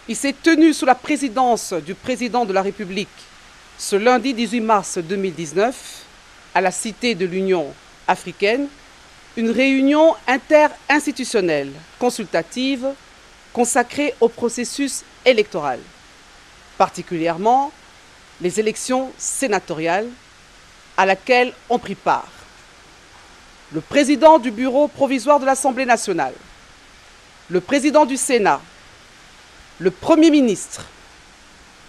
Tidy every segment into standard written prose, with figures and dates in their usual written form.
Il s'est tenu sous la présidence du président de la République ce lundi 18 mars 2019 à la Cité de l'Union africaine une réunion interinstitutionnelle consultative consacrée au processus électoral, particulièrement les élections sénatoriales à laquelle ont pris part le président du bureau provisoire de l'Assemblée nationale, le président du Sénat, le Premier ministre,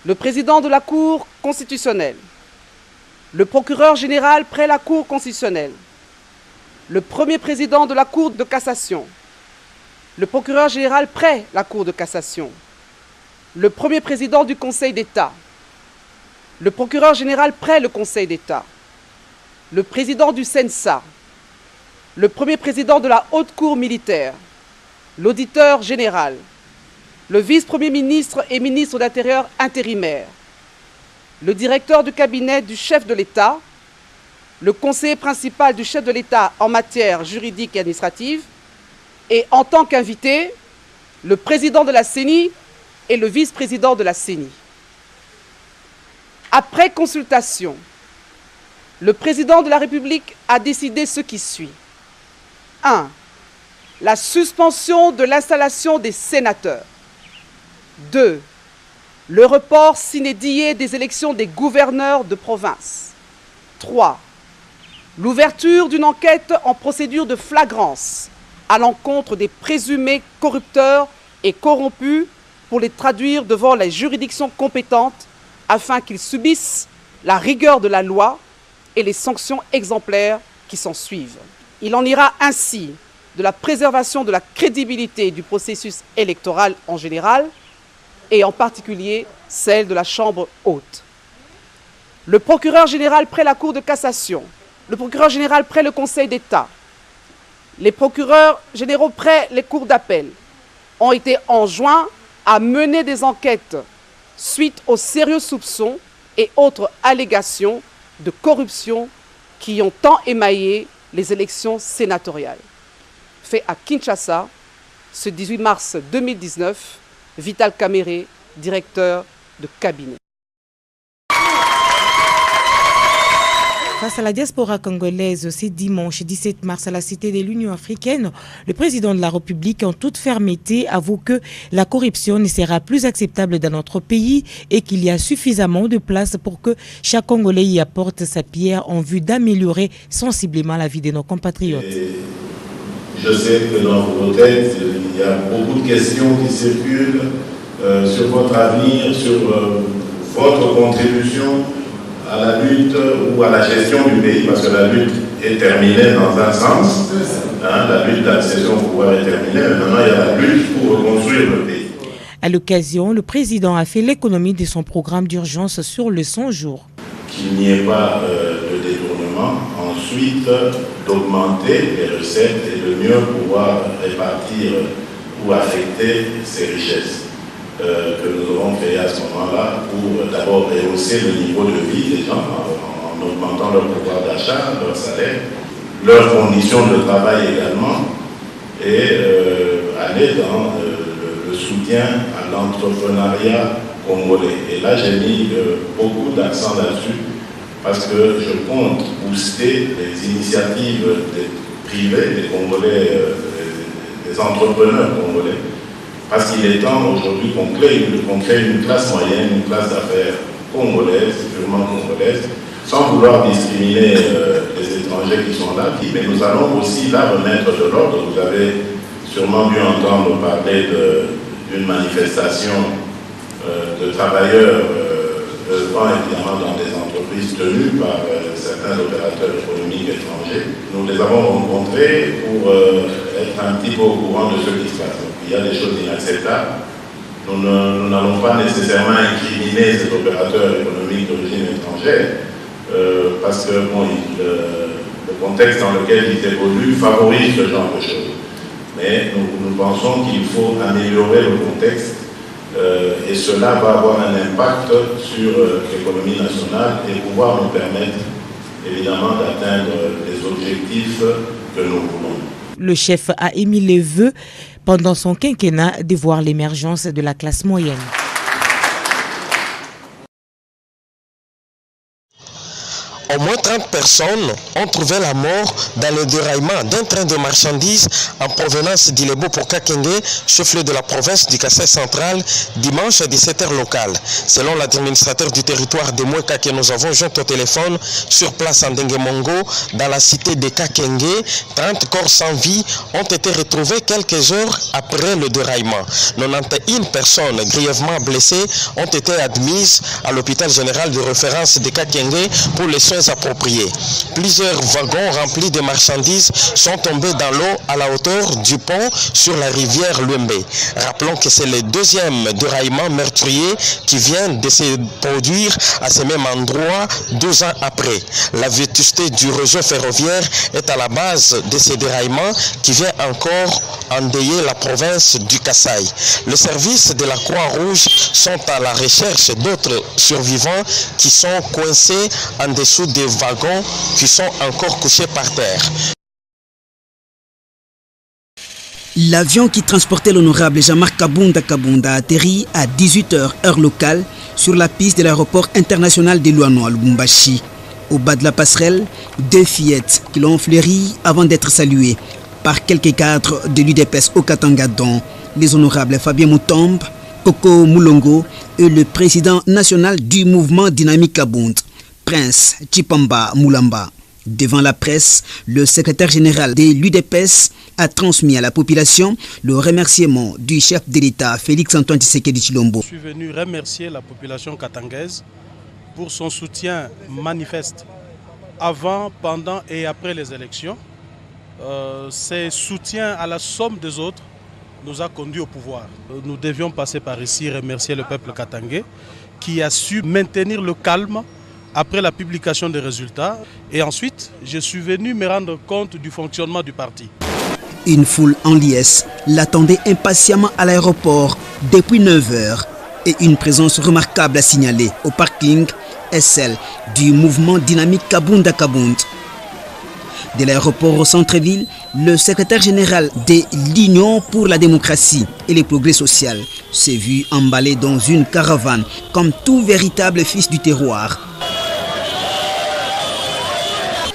le président de la Cour constitutionnelle, le procureur général près la Cour constitutionnelle, le premier président de la Cour de cassation, le procureur général près la Cour de cassation, le premier président du Conseil d'État, le procureur général près le Conseil d'État, le président du CENSA, le premier président de la Haute Cour militaire, l'auditeur général, le vice-premier ministre et ministre de l'Intérieur intérimaire, le directeur du cabinet du chef de l'État, le conseiller principal du chef de l'État en matière juridique et administrative, et en tant qu'invité, le président de la CENI et le vice-président de la CENI. Après consultation, le président de la République a décidé ce qui suit. 1. La suspension de l'installation des sénateurs. 2. Le report sine die des élections des gouverneurs de province. 3. L'ouverture d'une enquête en procédure de flagrance à l'encontre des présumés corrupteurs et corrompus pour les traduire devant les juridictions compétentes afin qu'ils subissent la rigueur de la loi et les sanctions exemplaires qui s'en suivent. Il en ira ainsi de la préservation de la crédibilité du processus électoral en général et en particulier celle de la Chambre haute. Le procureur général près la Cour de cassation, le procureur général près le Conseil d'État, les procureurs généraux près les cours d'appel ont été enjoints à mener des enquêtes suite aux sérieux soupçons et autres allégations de corruption qui ont tant émaillé les élections sénatoriales. Fait à Kinshasa, ce 18 mars 2019, Vital Kamerhe, directeur de cabinet. Face à la diaspora congolaise, ce dimanche 17 mars à la Cité de l'Union africaine, le président de la République, en toute fermeté, avoue que la corruption ne sera plus acceptable dans notre pays et qu'il y a suffisamment de place pour que chaque Congolais y apporte sa pierre en vue d'améliorer sensiblement la vie de nos compatriotes. Je sais que dans vos têtes, il y a beaucoup de questions qui circulent sur votre avenir, sur votre contribution à la lutte ou à la gestion du pays, parce que la lutte est terminée dans un sens, la lutte d'accession au pouvoir est terminée, mais maintenant il y a la lutte pour reconstruire le pays. À l'occasion, le président a fait l'économie de son programme d'urgence sur le 100 jours. Qu'il n'y ait pas de détournement, ensuite d'augmenter les recettes et de mieux pouvoir répartir ou affecter ces richesses que nous aurons créées à ce moment-là pour d'abord rehausser le niveau de vie des gens en augmentant leur pouvoir d'achat, leur salaire, leurs conditions de travail également et aller dans le soutien à l'entrepreneuriat congolais. Et là, j'ai mis beaucoup d'accent là-dessus parce que je compte booster les initiatives des privés, des Congolais, des entrepreneurs congolais, parce qu'il est temps aujourd'hui qu'on crée une classe moyenne, une classe d'affaires congolaise, purement congolaise, sans vouloir discriminer les étrangers qui sont là, mais nous allons aussi là remettre de l'ordre. Vous avez sûrement dû entendre parler d'une manifestation de travailleurs œuvrant évidemment dans des entreprises tenues par certains opérateurs économiques étrangers. Nous les avons rencontrés pour être un petit peu au courant de ce qui se passe. Donc, il y a des choses inacceptables. Nous n'allons pas nécessairement incriminer ces opérateurs économiques d'origine étrangère parce que bon, le contexte dans lequel ils évoluent favorise ce genre de choses. Mais nous pensons qu'il faut améliorer le contexte et cela va avoir un impact sur l'économie nationale et pouvoir nous permettre évidemment d'atteindre les objectifs que nous voulons. Le chef a émis les vœux pendant son quinquennat de voir l'émergence de la classe moyenne. Au moins 30 personnes ont trouvé la mort dans le déraillement d'un train de marchandises en provenance d'Ilebo pour Kakenge, chef-lieu de la province du Kasaï central, dimanche à 17h locale. Selon l'administrateur du territoire de Moueka que nous avons joint au téléphone, sur place en Dengue-Mongo, dans la cité de Kakenge, 30 corps sans vie ont été retrouvés quelques heures après le déraillement. 91 personnes grièvement blessées ont été admises à l'hôpital général de référence de Kakenge pour les soins appropriés. Plusieurs wagons remplis de marchandises sont tombés dans l'eau à la hauteur du pont sur la rivière Luembe. Rappelons que c'est le deuxième déraillement meurtrier qui vient de se produire à ce même endroit 2 ans après. La vétusté du réseau ferroviaire est à la base de ces déraillements qui vient encore endeuiller la province du Kasaï. Les services de la Croix-Rouge sont à la recherche d'autres survivants qui sont coincés en dessous des wagons qui sont encore couchés par terre. L'avion qui transportait l'honorable Jean-Marc Kabunda a atterri à 18h heure locale sur la piste de l'aéroport international de Luano à Lubumbashi. Au bas de la passerelle, 2 fillettes qui l'ont fleuri avant d'être saluées par quelques cadres de l'UDPS au Katanga, dont les honorables Fabien Moutombe, Koko Moulongo et le président national du mouvement Dynamique Kabund, Prince Chipamba Moulamba. Devant la presse, le secrétaire général de l'UDPS a transmis à la population le remerciement du chef de l'État, Félix-Antoine Tshisekedi Tshilombo. Je suis venu remercier la population katangaise pour son soutien manifeste avant, pendant et après les élections. Ces soutiens à la somme des autres nous a conduits au pouvoir. Nous devions passer par ici remercier le peuple katangais qui a su maintenir le calme après la publication des résultats. Et ensuite, je suis venu me rendre compte du fonctionnement du parti. Une foule en liesse l'attendait impatiemment à l'aéroport depuis 9h et une présence remarquable à signaler au parking est celle du mouvement dynamique Kabunda Kabund. De l'aéroport au centre-ville, le secrétaire général de l'Union pour la démocratie et le progrès social s'est vu emballé dans une caravane comme tout véritable fils du terroir.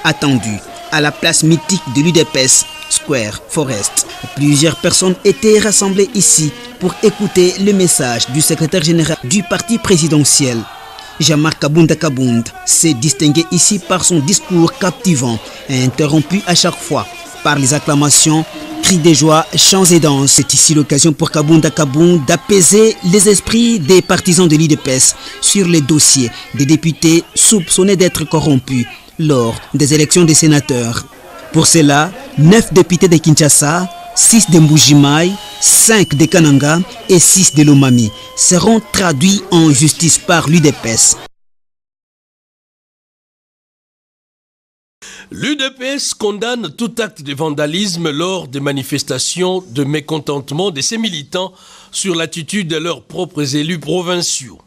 Attendu à la place mythique de l'UDPS, Square Forest. Plusieurs personnes étaient rassemblées ici pour écouter le message du secrétaire général du parti présidentiel. Jean-Marc Kabunda s'est distingué ici par son discours captivant et interrompu à chaque fois par les acclamations, cris de joie, chants et danses. C'est ici l'occasion pour Kabunda d'apaiser les esprits des partisans de l'UDPS sur les dossiers des députés soupçonnés d'être corrompus lors des élections des sénateurs. Pour cela, 9 députés de Kinshasa, 6 de Mbujimaï, 5 de Kananga et 6 de Lomami seront traduits en justice par l'UDPS. L'UDPS condamne tout acte de vandalisme lors des manifestations de mécontentement de ses militants sur l'attitude de leurs propres élus provinciaux.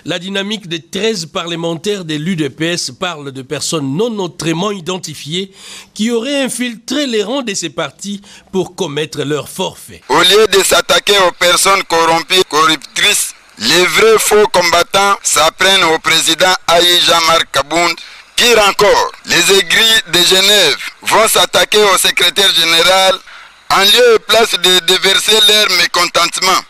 La dynamique des 13 parlementaires de l'UDPS parle de personnes non autrement identifiées qui auraient infiltré les rangs de ces partis pour commettre leurs forfaits. Au lieu de s'attaquer aux personnes corrompues, corruptrices, les vrais faux combattants s'apprennent au président Aïe Jean-Marc Kabund. Pire encore, les aigris de Genève vont s'attaquer au secrétaire général en lieu et place de déverser leur mécontentement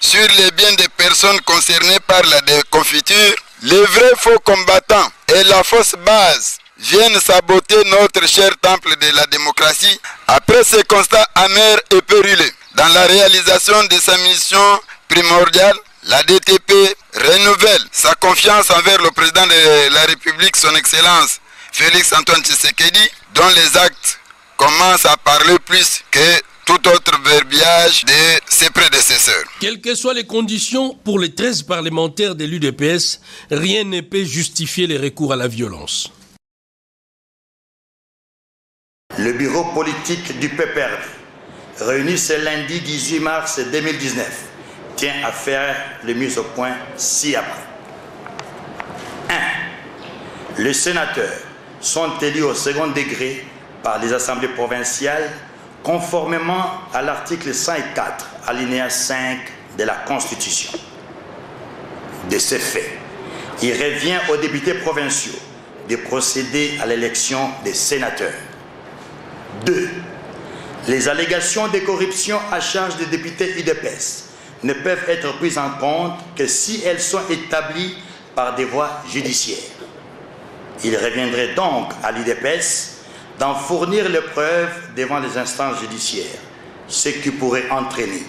sur les biens des personnes concernées par la déconfiture. Les vrais faux combattants et la fausse base viennent saboter notre cher temple de la démocratie après ce constat amer et périlleux. Dans la réalisation de sa mission primordiale, la DTP renouvelle sa confiance envers le président de la République, son Excellence Félix-Antoine Tshisekedi, dont les actes commencent à parler plus que tout autre verbiage de ses prédécesseurs. Quelles que soient les conditions pour les 13 parlementaires de l'UDPS, rien ne peut justifier les recours à la violence. Le bureau politique du PPRD, réuni ce lundi 18 mars 2019, tient à faire les mises au point ci-après. 1. Les sénateurs sont élus au second degré par les assemblées provinciales conformément à l'article 104, alinéa 5 de la Constitution. De ce fait, il revient aux députés provinciaux de procéder à l'élection des sénateurs. 2. Les allégations de corruption à charge des députés UDPS ne peuvent être prises en compte que si elles sont établies par des voies judiciaires. Il reviendrait donc à l'UDPS d'en fournir les preuves devant les instances judiciaires, ce qui pourrait entraîner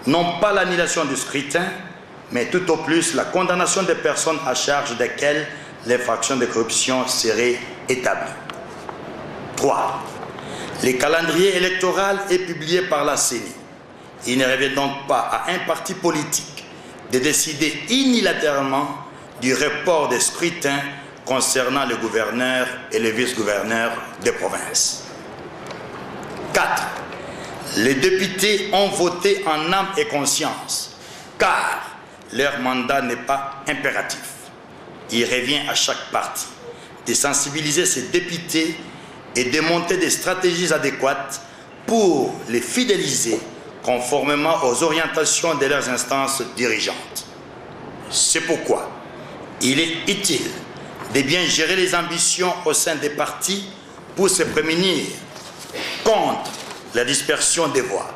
non pas l'annulation du scrutin, mais tout au plus la condamnation des personnes à charge desquelles l'infraction de corruption serait établie. 3. Le calendrier électoral est publié par la CENI. Il ne revient donc pas à un parti politique de décider unilatéralement du report des scrutins concernant le gouverneur et le vice-gouverneur des provinces. 4. Les députés ont voté en âme et conscience, car leur mandat n'est pas impératif. Il revient à chaque parti de sensibiliser ses députés et de monter des stratégies adéquates pour les fidéliser conformément aux orientations de leurs instances dirigeantes. C'est pourquoi il est utile de bien gérer les ambitions au sein des partis pour se prémunir contre la dispersion des voix,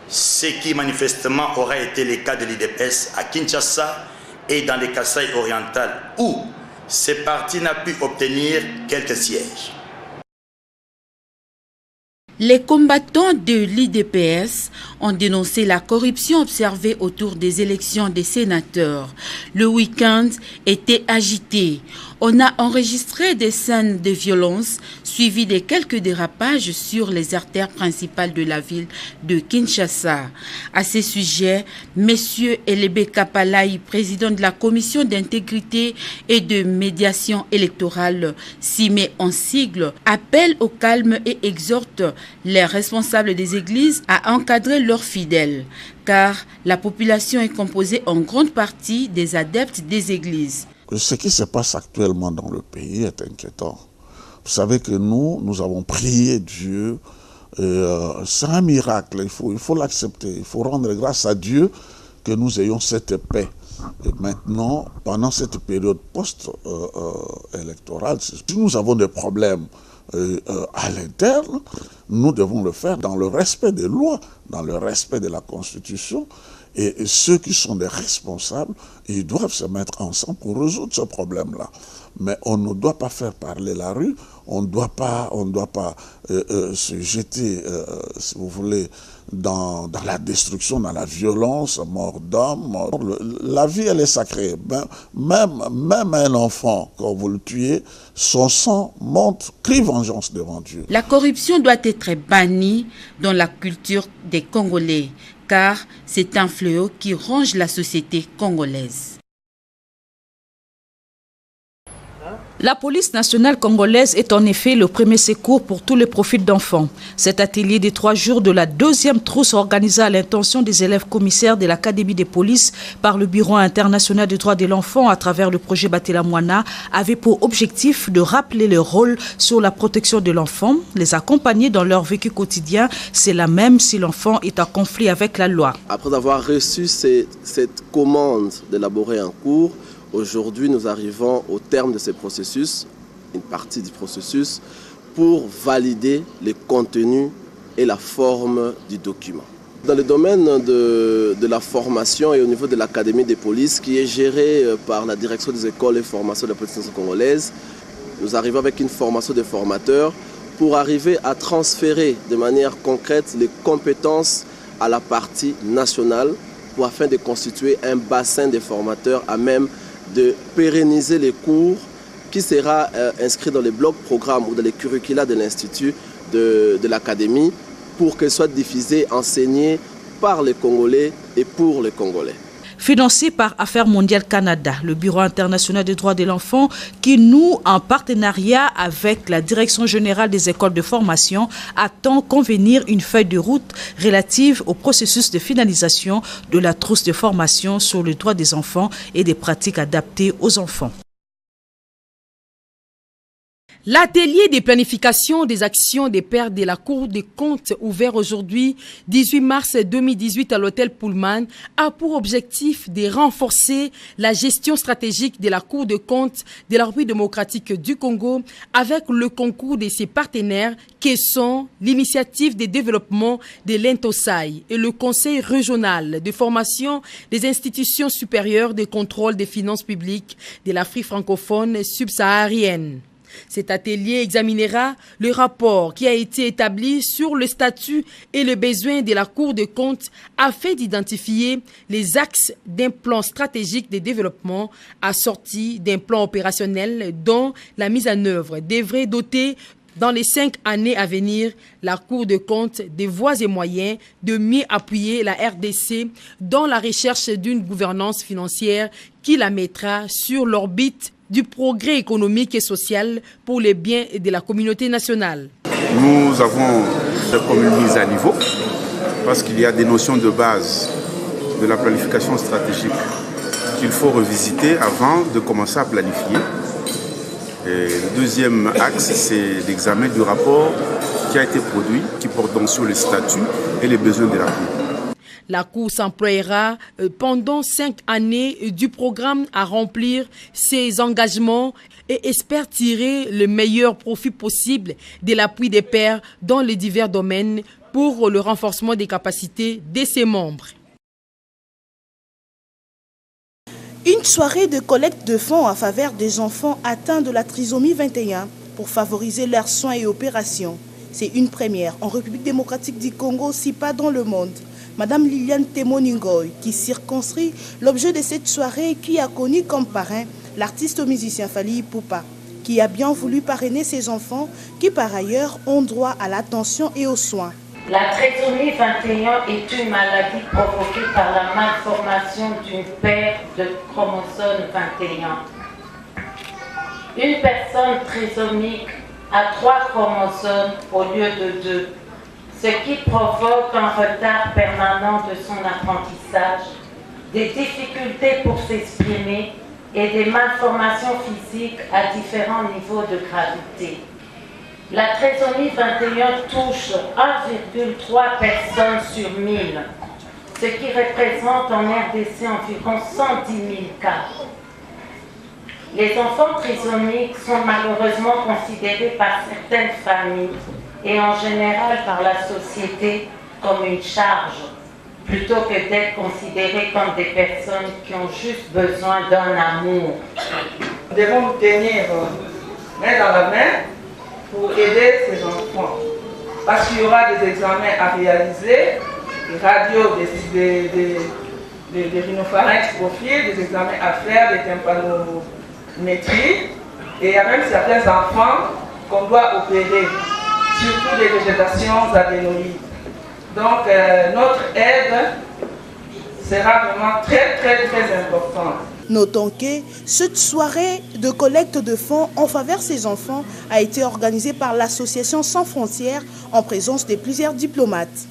ce qui manifestement aura été le cas de l'UDPS à Kinshasa et dans les Kasaï orientales où ce parti n'a pu obtenir quelques sièges. Les combattants de l'UDPS ont dénoncé la corruption observée autour des élections des sénateurs. Le week-end était agité. On a enregistré des scènes de violence suivies de quelques dérapages sur les artères principales de la ville de Kinshasa. À ce sujet, M. Elebe Kapalaï, président de la commission d'intégrité et de médiation électorale, CIME en sigle, appelle au calme et exhorte les responsables des églises à encadrer leurs fidèles, car la population est composée en grande partie des adeptes des églises. Ce qui se passe actuellement dans le pays est inquiétant. Vous savez que nous avons prié Dieu. C'est un miracle, il faut l'accepter. Il faut rendre grâce à Dieu que nous ayons cette paix. Et maintenant, pendant cette période post-électorale, si nous avons des problèmes à l'interne, nous devons le faire dans le respect des lois, dans le respect de la Constitution. Et ceux qui sont des responsables, ils doivent se mettre ensemble pour résoudre ce problème-là. Mais on ne doit pas faire parler la rue, on ne doit pas se jeter, si vous voulez, dans la destruction, dans la violence, mort d'homme. La vie, elle est sacrée. Même un enfant, quand vous le tuez, son sang monte, crie vengeance devant Dieu. La corruption doit être bannie dans la culture des Congolais, car c'est un fléau qui ronge la société congolaise. La police nationale congolaise est en effet le premier secours pour tous les profils d'enfants. Cet atelier de 3 jours de la 2e trousse organisée à l'intention des élèves commissaires de l'Académie des polices par le Bureau international des droits de l'enfant à travers le projet Batela Mwana avait pour objectif de rappeler leur rôle sur la protection de l'enfant, les accompagner dans leur vécu quotidien, c'est la même si l'enfant est en conflit avec la loi. Après avoir reçu cette commande d'élaborer un cours, aujourd'hui, nous arrivons au terme de ce processus, une partie du processus, pour valider les contenus et la forme du document. Dans le domaine de la formation et au niveau de l'Académie des polices, qui est gérée par la direction des écoles et formations de la police congolaise, nous arrivons avec une formation de formateurs pour arriver à transférer de manière concrète les compétences à la partie nationale afin de constituer un bassin de formateurs à même de pérenniser les cours qui sera inscrit dans les blocs programmes ou dans les curricula de l'Institut de l'Académie pour qu'elle soit diffusée, enseignée par les Congolais et pour les Congolais. Financé par Affaires mondiales Canada, le Bureau international des droits de l'enfant qui noue en partenariat avec la Direction générale des écoles de formation attend convenir une feuille de route relative au processus de finalisation de la trousse de formation sur les droits des enfants et des pratiques adaptées aux enfants. L'atelier de planification des actions des pairs de la Cour des comptes, ouvert aujourd'hui 18 mars 2018 à l'hôtel Pullman, a pour objectif de renforcer la gestion stratégique de la Cour des comptes de la République démocratique du Congo avec le concours de ses partenaires qui sont l'initiative de développement de l'Intosai et le Conseil régional de formation des institutions supérieures de contrôle des finances publiques de l'Afrique francophone subsaharienne. Cet atelier examinera le rapport qui a été établi sur le statut et le besoin de la Cour des comptes afin d'identifier les axes d'un plan stratégique de développement assorti d'un plan opérationnel dont la mise en œuvre devrait doter dans les 5 années à venir la Cour des comptes des voies et moyens de mieux appuyer la RDC dans la recherche d'une gouvernance financière qui la mettra sur l'orbite du progrès économique et social pour les biens de la communauté nationale. Nous avons comme une mise à niveau parce qu'il y a des notions de base de la planification stratégique qu'il faut revisiter avant de commencer à planifier. Et le deuxième axe, c'est l'examen du rapport qui a été produit, qui porte donc sur le statut et les besoins de la Cour. La Cour s'emploiera pendant 5 années du programme à remplir ses engagements et espère tirer le meilleur profit possible de l'appui des pairs dans les divers domaines pour le renforcement des capacités de ses membres. Une soirée de collecte de fonds en faveur des enfants atteints de la trisomie 21 pour favoriser leurs soins et opérations. C'est une première en République démocratique du Congo, si pas dans le monde. Madame Liliane Temoningoy, qui circonscrit l'objet de cette soirée, qui a connu comme parrain l'artiste musicien Fally Ipupa, qui a bien voulu parrainer ses enfants qui par ailleurs ont droit à l'attention et aux soins. La trisomie 21 est une maladie provoquée par la malformation d'une paire de chromosomes 21. Une personne trisomique a 3 chromosomes au lieu de 2. Ce qui provoque un retard permanent de son apprentissage, des difficultés pour s'exprimer et des malformations physiques à différents niveaux de gravité. La trisomie 21 touche 1,3 personnes sur 1000, ce qui représente en RDC environ 110 000 cas. Les enfants trisomiques sont malheureusement considérés par certaines familles et en général par la société comme une charge, plutôt que d'être considérés comme des personnes qui ont juste besoin d'un amour. Nous devons nous tenir main dans la main pour aider ces enfants. Parce qu'il y aura des examens à réaliser, des radios, des rhinopharynx profils, des examens à faire, des tympanométries, et il y a même certains enfants qu'on doit opérer, surtout des végétations adénoïdes. Donc notre aide sera vraiment très importante. Notons que cette soirée de collecte de fonds en faveur de ces enfants a été organisée par l'association Sans Frontières en présence de plusieurs diplomates.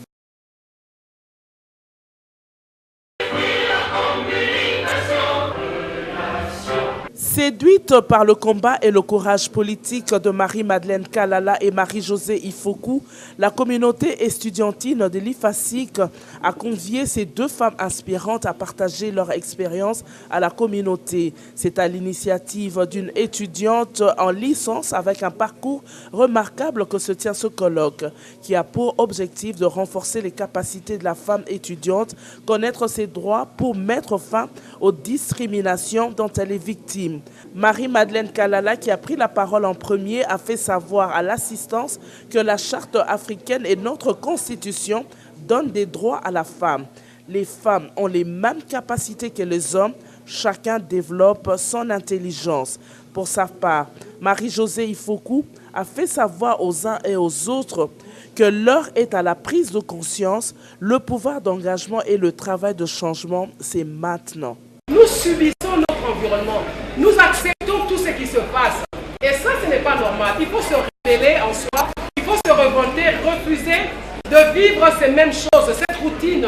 Séduite par le combat et le courage politique de Marie-Madeleine Kalala et Marie-Josée Ifoku, la communauté estudiantine de l'IFASIC a convié ces 2 femmes inspirantes à partager leur expérience à la communauté. C'est à l'initiative d'une étudiante en licence avec un parcours remarquable que se tient ce colloque, qui a pour objectif de renforcer les capacités de la femme étudiante, connaître ses droits pour mettre fin aux discriminations dont elle est victime. Marie-Madeleine Kalala, qui a pris la parole en premier, a fait savoir à l'assistance que la Charte africaine et notre Constitution donnent des droits à la femme. Les femmes ont les mêmes capacités que les hommes, chacun développe son intelligence. Pour sa part, Marie-Josée Ifoku a fait savoir aux uns et aux autres que l'heure est à la prise de conscience, le pouvoir d'engagement et le travail de changement, c'est maintenant. Nous subissons notre environnement, nous acceptons tout ce qui se passe. Et ça, ce n'est pas normal. Il faut se révéler en soi, il faut se révolter, refuser de vivre ces mêmes choses, cette routine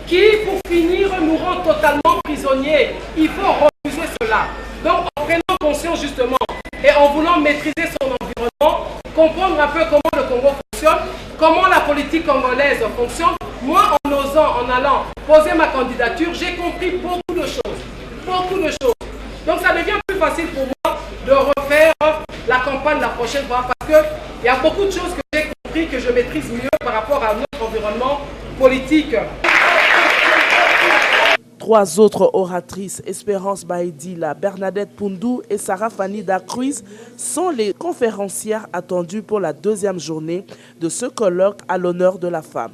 qui, pour finir, nous rend totalement prisonniers. Il faut refuser cela. Donc, en prenant conscience justement et en voulant maîtriser son environnement, fonction. Moi, en osant, en allant poser ma candidature, j'ai compris beaucoup de choses. Beaucoup de choses. Donc ça devient plus facile pour moi de refaire la campagne la prochaine fois parce qu'il y a beaucoup de choses que j'ai compris, que je maîtrise mieux par rapport à notre environnement politique. 3 autres oratrices, Espérance Baïdila, Bernadette Poundou et Sarah Fanny Dacruiz, sont les conférencières attendues pour la 2e journée de ce colloque à l'honneur de la femme.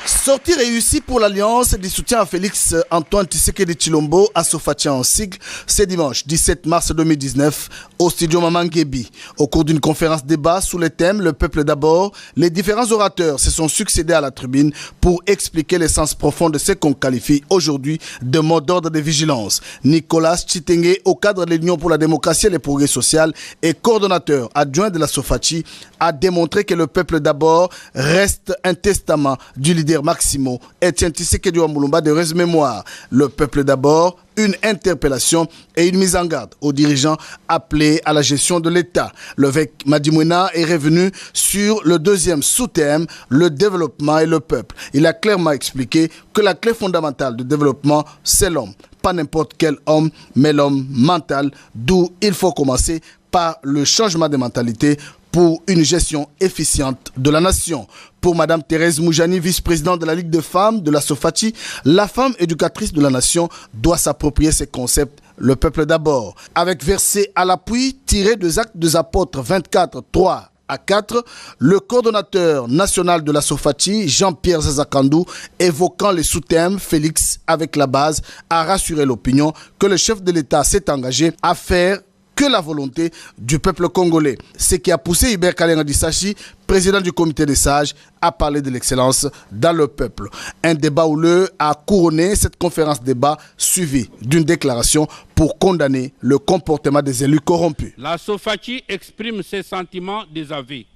Sortie réussie pour l'Alliance du soutien à Félix Antoine Tshisekedi Tshilombo à Sofatia en sigle, ce dimanche 17 mars 2019 au studio Mamangebi. Au cours d'une conférence débat sous le thème Le peuple d'abord, les différents orateurs se sont succédés à la tribune pour expliquer l'essence profonde de ce qu'on qualifie aujourd'hui de mot d'ordre de vigilance. Nicolas Chitenge, au cadre de l'Union pour la démocratie et le progrès social et coordonnateur adjoint de la Sofachi, a démontré que le peuple d'abord reste un testament du leader Maximo Etienne Tshisekedi Wambulumba de heureuse mémoire. Le peuple d'abord, une interpellation et une mise en garde aux dirigeants appelés à la gestion de l'État. L'évêque Madimwena est revenu sur le 2e sous-thème, le développement et le peuple. Il a clairement expliqué que la clé fondamentale du développement, c'est l'homme. Pas n'importe quel homme, mais l'homme mental, d'où il faut commencer par le changement de mentalité pour une gestion efficiente de la nation. Pour Mme Thérèse Moujani, vice-présidente de la Ligue de femmes de la Sofachi, la femme éducatrice de la nation doit s'approprier ces concepts, le peuple d'abord. Avec versets à l'appui tirés des Actes des Apôtres 24, 3 à 4, le coordonnateur national de la Sofachi, Jean-Pierre Zazakandou, évoquant les sous-thèmes Félix avec la base, a rassuré l'opinion que le chef de l'État s'est engagé à faire que la volonté du peuple congolais. Ce qui a poussé Hubert Kalenga Dissachi, président du comité des sages, à parler de l'excellence dans le peuple. Un débat houleux a couronné cette conférence débat suivie d'une déclaration pour condamner le comportement des élus corrompus. La Sofachi exprime ses sentiments désavoués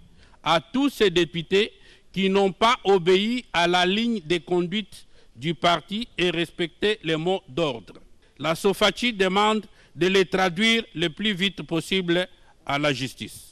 à tous ces députés qui n'ont pas obéi à la ligne de conduite du parti et respecté les mots d'ordre. La Sofachi demande de les traduire le plus vite possible à la justice.